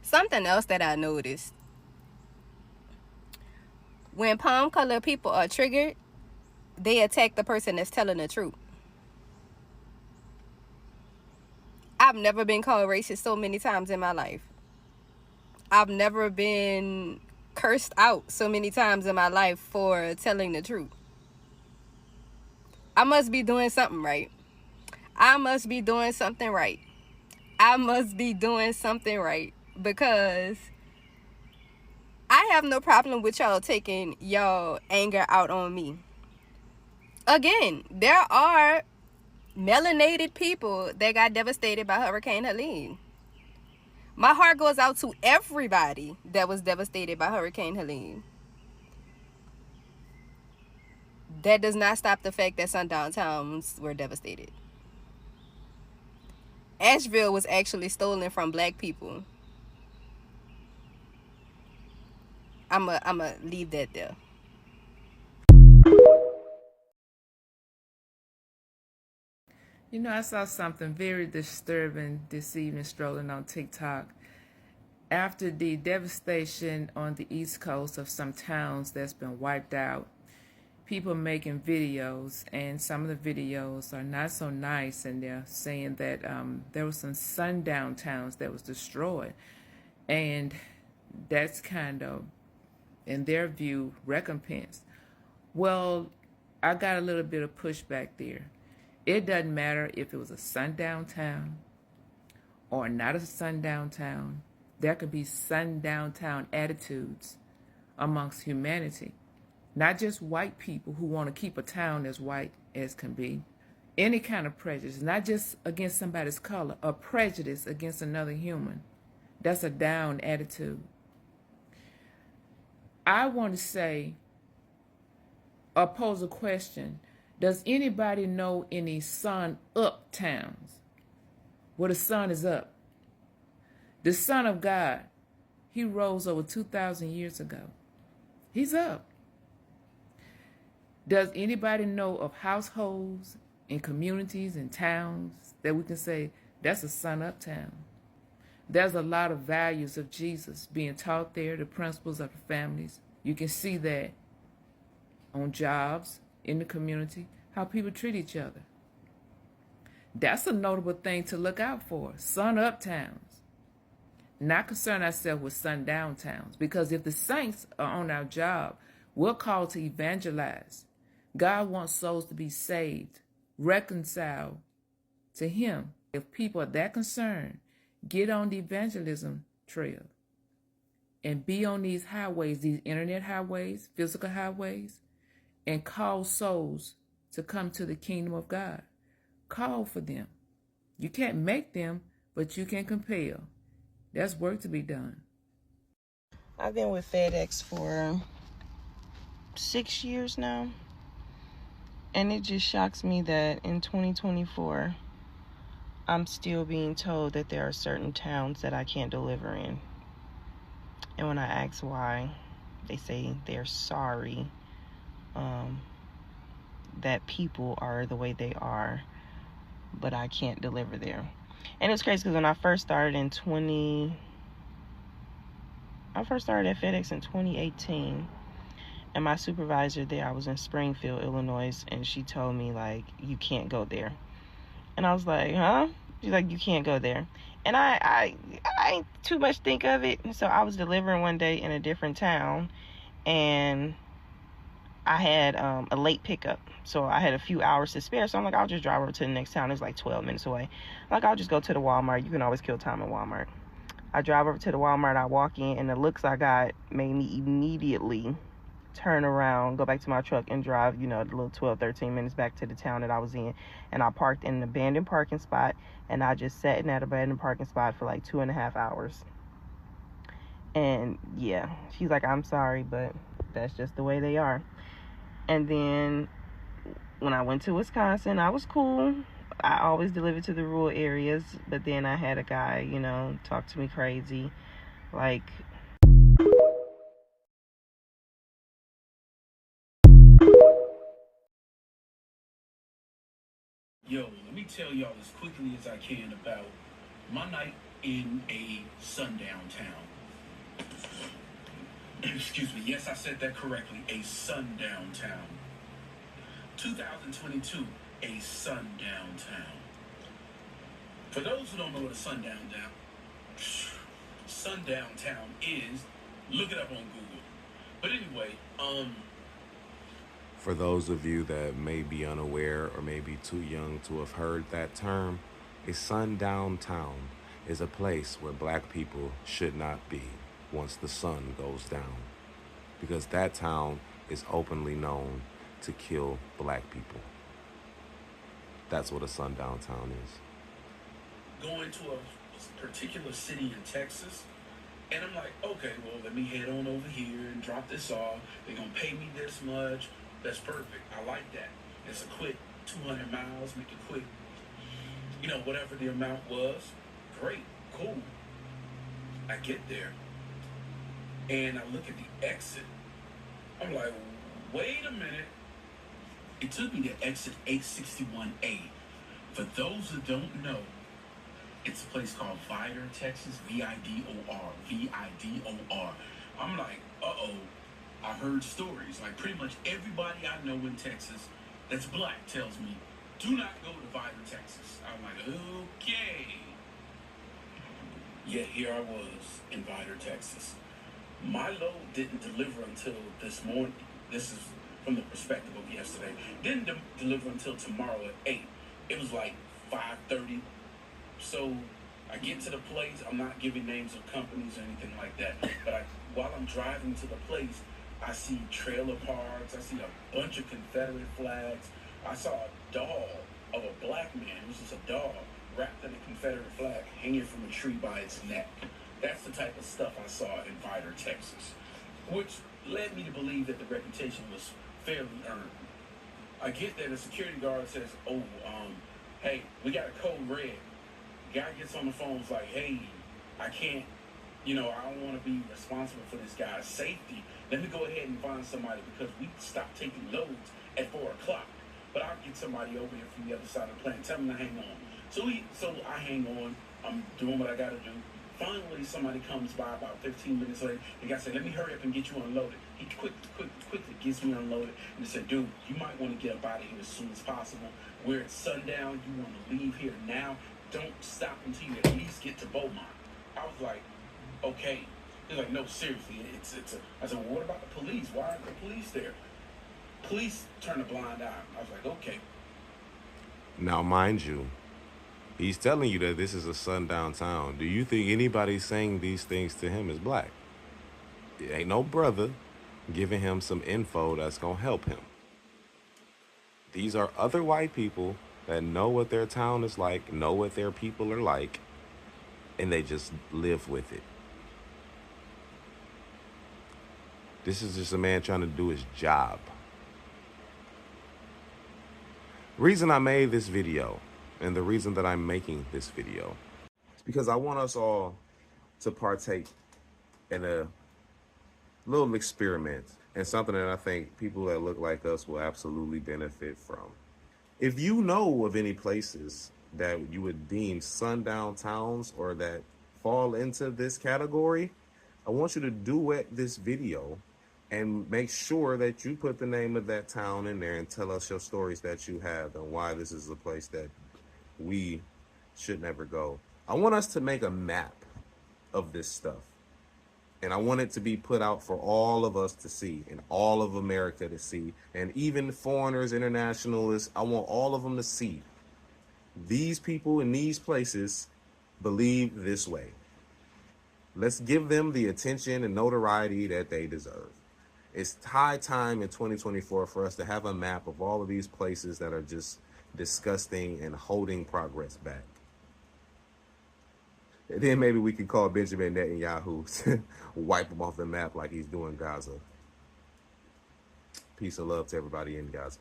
Something else that I noticed. When palm color people are triggered, they attack the person that's telling the truth. I've never been called racist so many times in my life. I've never been cursed out so many times in my life for telling the truth. I must be doing something right. I must be doing something right. I must be doing something right, because I have no problem with y'all taking y'all anger out on me. Again, there are melanated people that got devastated by Hurricane Helene. My heart goes out to everybody that was devastated by Hurricane Helene. That does not stop the fact that Sundown towns were devastated. Asheville was actually stolen from black people. I'ma leave that there. You know, I saw something very disturbing this evening strolling on TikTok. After the devastation on the East Coast of some towns that's been wiped out, people making videos, and some of the videos are not so nice, and they're saying that there were some sundown towns that was destroyed, and that's kind of, in their view, recompense. Well, I got a little bit of pushback there. It doesn't matter if it was a sundown town or not a sundown town. There could be sundown town attitudes amongst humanity. Not just white people who want to keep a town as white as can be. Any kind of prejudice, not just against somebody's color, a prejudice against another human. That's a down attitude. I want to say, or pose a question. Does anybody know any sun up towns where the sun is up? The Son of God, he rose over 2,000 years ago. He's up. Does anybody know of households and communities and towns that we can say that's a sun up town? There's a lot of values of Jesus being taught there, the principles of the families. You can see that on jobs, in the community, how people treat each other. That's a notable thing to look out for. Sun up towns. Not concern ourselves with sundown towns, because if the saints are on our job, we're called to evangelize. God wants souls to be saved, reconciled to him. If people are that concerned, get on the evangelism trail and be on these highways, these internet highways, physical highways, and call souls to come to the kingdom of God. Call for them. You can't make them, but you can compel. There's work to be done. I've been with FedEx for 6 years now. And it just shocks me that in 2024, I'm still being told that there are certain towns that I can't deliver in. And when I ask why, they say they're sorry that people are the way they are, but I can't deliver there. And it's crazy because when I first started at FedEx in 2018, and my supervisor there, I was in Springfield, Illinois, and she told me, like, you can't go there. And I was like, huh? She's like, you can't go there. And I ain't too much think of it. So I was delivering one day in a different town, and I had a late pickup. So I had a few hours to spare. So I'm like, I'll just drive over to the next town. It's like 12 minutes away. Like, I'll just go to the Walmart. You can always kill time at Walmart. I drive over to the Walmart. I walk in, and the looks I got made me immediately turn around, go back to my truck, and drive, the little 12, 13 minutes back to the town that I was in. And I parked in an abandoned parking spot, and I just sat in that abandoned parking spot for like 2.5 hours. And yeah, she's like, I'm sorry, but that's just the way they are. And then when I went to Wisconsin, I was cool. I always delivered to the rural areas, but then I had a guy, talk to me crazy. Like, Yo, let me tell y'all as quickly as I can about my night in a sundown town. Excuse me, yes, I said that correctly. A sundown town. 2022, a sundown town. For those who don't know what a sundown town is, look it up on Google. But anyway, For those of you that may be unaware or may be too young to have heard that term, a sundown town is a place where black people should not be once the sun goes down, because that town is openly known to kill black people. That's what a sundown town is. going to a particular city in Texas, and I'm like, okay, well, let me head on over here and drop this off. They're gonna pay me this much. That's perfect. I like that. It's a quick 200 miles, make it quick. You know, whatever the amount was, great, cool. I get there, and I look at the exit. I'm like, wait a minute. It took me to exit 861A. For those who don't know, it's a place called Vidor, Texas, Vidor, Vidor. I'm like, uh-oh, I heard stories. Like pretty much everybody I know in Texas that's black tells me, do not go to Vidor, Texas. I'm like, okay. Yet here I was in Vidor, Texas. My load didn't deliver until this morning. This is from the perspective of yesterday. Didn't deliver until tomorrow at 8. It was like 5:30. So I get to the place. I'm not giving names of companies or anything like that. But while I'm driving to the place, I see trailer parks. I see a bunch of Confederate flags. I saw a doll of a black man. It was just a doll wrapped in a Confederate flag hanging from a tree by its neck. That's the type of stuff I saw in Vidor, Texas, which led me to believe that the reputation was fairly earned. I get there, the security guard says, oh, hey, we got a code red. Guy gets on the phone, is like, hey, I can't, I don't want to be responsible for this guy's safety. Let me go ahead and find somebody because we stopped taking loads at 4 o'clock. But I'll get somebody over here from the other side of the plant. Tell them to hang on. So I hang on. I'm doing what I got to do. Finally, somebody comes by about 15 minutes later. The guy said, let me hurry up and get you unloaded. He quickly gets me unloaded. And he said, dude, you might want to get up out of here as soon as possible. We're at sundown. You want to leave here now. Don't stop until you at least get to Beaumont. I was like, okay. He's like, no, seriously. I said, well, what about the police? Why aren't the police there? Police turn a blind eye. I was like, okay. Now, mind you, he's telling you that this is a sundown town. Do you think anybody saying these things to him is black? It ain't no brother giving him some info that's going to help him. These are other white people that know what their town is like, know what their people are like, and they just live with it. This is just a man trying to do his job. Reason I made this video, and the reason that I'm making this video, is because I want us all to partake in a little experiment and something that I think people that look like us will absolutely benefit from. If you know of any places that you would deem sundown towns or that fall into this category, I want you to duet this video and make sure that you put the name of that town in there and tell us your stories that you have and why this is a place that we should never go. I want us to make a map of this stuff. And I want it to be put out for all of us to see and all of America to see. And even foreigners, internationalists, I want all of them to see. These people in these places believe this way. Let's give them the attention and notoriety that they deserve. It's high time in 2024 for us to have a map of all of these places that are just disgusting and holding progress back. And then maybe we could call Benjamin Netanyahu to wipe him off the map like he's doing Gaza. Peace and love to everybody in Gaza.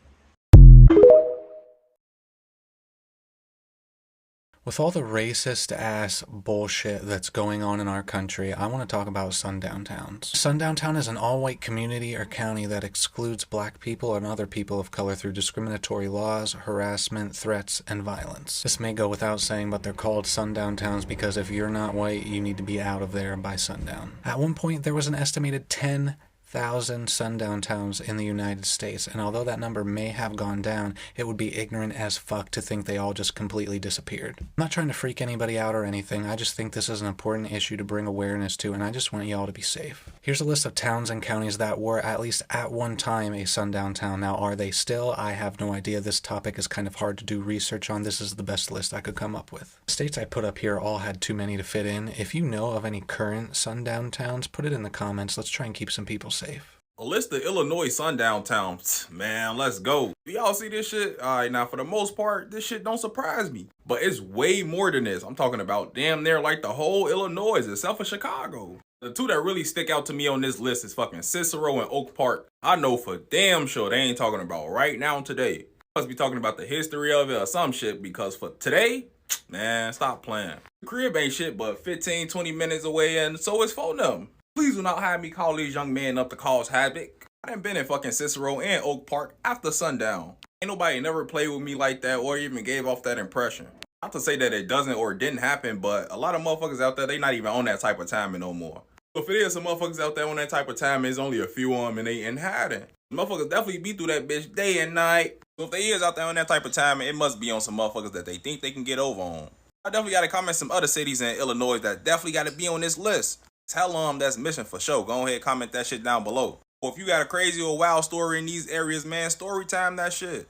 With all the racist ass bullshit that's going on in our country, I want to talk about sundown towns. Sundown town is an all-white community or county that excludes black people and other people of color through discriminatory laws, harassment, threats, and violence. This may go without saying, but they're called sundown towns because if you're not white, you need to be out of there by sundown. At one point, there was an estimated 10,000 sundown towns in the United States, and although that number may have gone down, it would be ignorant as fuck to think they all just completely disappeared. I'm not trying to freak anybody out or anything, I just think this is an important issue to bring awareness to, and I just want y'all to be safe. Here's a list of towns and counties that were, at least at one time, a sundown town. Now, are they still? I have no idea. This topic is kind of hard to do research on. This is the best list I could come up with. The states I put up here all had too many to fit in. If you know of any current sundown towns, put it in the comments. Let's try and keep some people safe. A list of Illinois sundown towns. Man, let's go. Do y'all see this shit? Alright, now for the most part, this shit don't surprise me. But it's way more than this. I'm talking about damn near like the whole Illinois, except for Chicago. The two that really stick out to me on this list is fucking Cicero and Oak Park. I know for damn sure they ain't talking about right now today. Must be talking about the history of it or some shit, because for today, man, stop playing. The crib ain't shit but 15-20 minutes away, and so is for them. Please do not have me call these young men up to cause havoc. I done been in fucking Cicero and Oak Park after sundown. Ain't nobody never played with me like that or even gave off that impression. Not to say that it doesn't or didn't happen, but a lot of motherfuckers out there, they not even on that type of timing no more. So if it is some motherfuckers out there on that type of timing, it's only a few of them and they in hiding. Motherfuckers definitely be through that bitch day and night. So if they is out there on that type of timing, it must be on some motherfuckers that they think they can get over on. I definitely gotta comment some other cities in Illinois that definitely gotta be on this list. Tell them that's missing for sure. Go ahead, comment that shit down below. Or if you got a crazy or wild story in these areas, man, story time that shit.